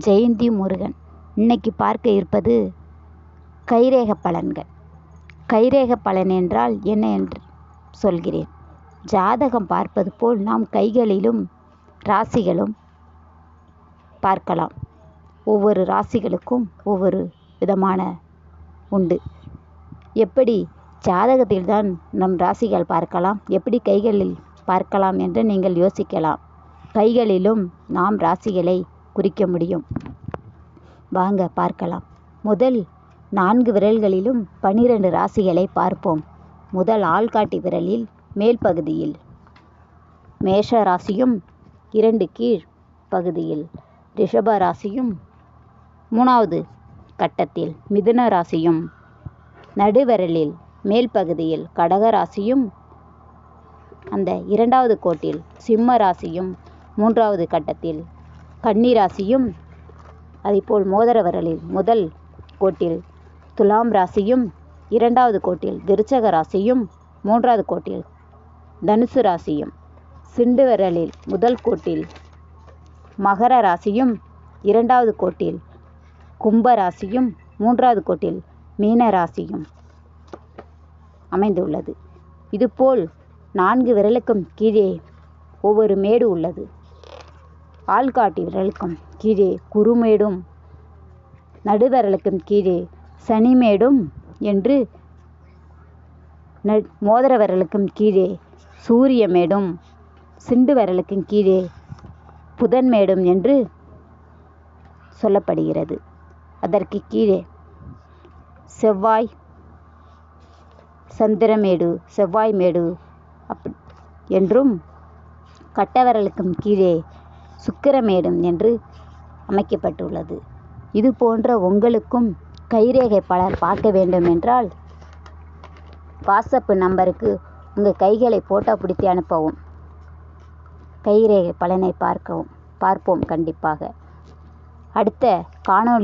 ஜெயந்தி முருகன். இன்னைக்கு பார்க்க இருப்பது கைரேக பலன்கள். கைரேக பலன் என்றால் என்ன என்று சொல்கிறேன். ஜாதகம் பார்ப்பது போல் நாம் கைகளிலும் ராசிகளும் பார்க்கலாம். ஒவ்வொரு ராசிகளுக்கும் ஒவ்வொரு விதமான உண்டு. எப்படி ஜாதகத்தில்தான் நம் ராசிகள் பார்க்கலாம், எப்படி கைகளில் பார்க்கலாம் என்று நீங்கள் யோசிக்கலாம். கைகளிலும் நாம் ராசிகளை குறிக்க முடியும். வாங்க பார்க்கலாம். முதல் 4 விரல்களிலும் 12 ராசிகளை பார்ப்போம். முதல் ஆள்காட்டி விரலில் மேல் பகுதியில் மேஷ ராசியும் 2 கீழ் பகுதியில் ரிஷப ராசியும் 3வது கட்டத்தில் மிதுன ராசியும் நடுவிரலில் மேல் பகுதியில் கடக ராசியும் அந்த 2வது கோட்டில் சிம்ம ராசியும் 3வது கட்டத்தில் கன்னி ராசியும் அதேபோல் மோதிர விரலில் முதல் கோட்டில் துலாம் ராசியும் 2வது கோட்டில் விருச்சக ராசியும் 3வது கோட்டில் தனுசு ராசியும் சிண்டு விரலில் முதல் கோட்டில் மகர ராசியும் 2வது கோட்டில் கும்ப ராசியும் 3வது கோட்டில் மீன ராசியும் அமைந்துள்ளது. இதுபோல் 4 விரலுக்கும் கீழே ஒவ்வொரு மேடு உள்ளது. ஆள்காட்டி விரலுக்கும் கீழே குறுமேடும் நடுவிரலுக்கும் கீழே சனிமேடும் என்று மோதிர விரலுக்கும் கீழே சூரிய மேடும் சிண்டு விரலுக்கும் கீழே புதன் மேடும் என்று சொல்லப்படுகிறது. அதற்கு கீழே செவ்வாய் சந்திரமேடு செவ்வாய் மேடு என்றும் கட்டவிரலுக்கும் கீழே சுக்கிரமேடும் என்று அமைக்கப்பட்டுள்ளது. இது போன்ற உங்களுக்கும் கைரேகை பலன் பார்க்க வேண்டும் என்றால் வாட்ஸ்அப் நம்பருக்கு உங்கள் கைகளை போட்டோ பிடித்து அனுப்பவும். கைரேகை பலனை பார்ப்போம் கண்டிப்பாக. அடுத்த காணொளி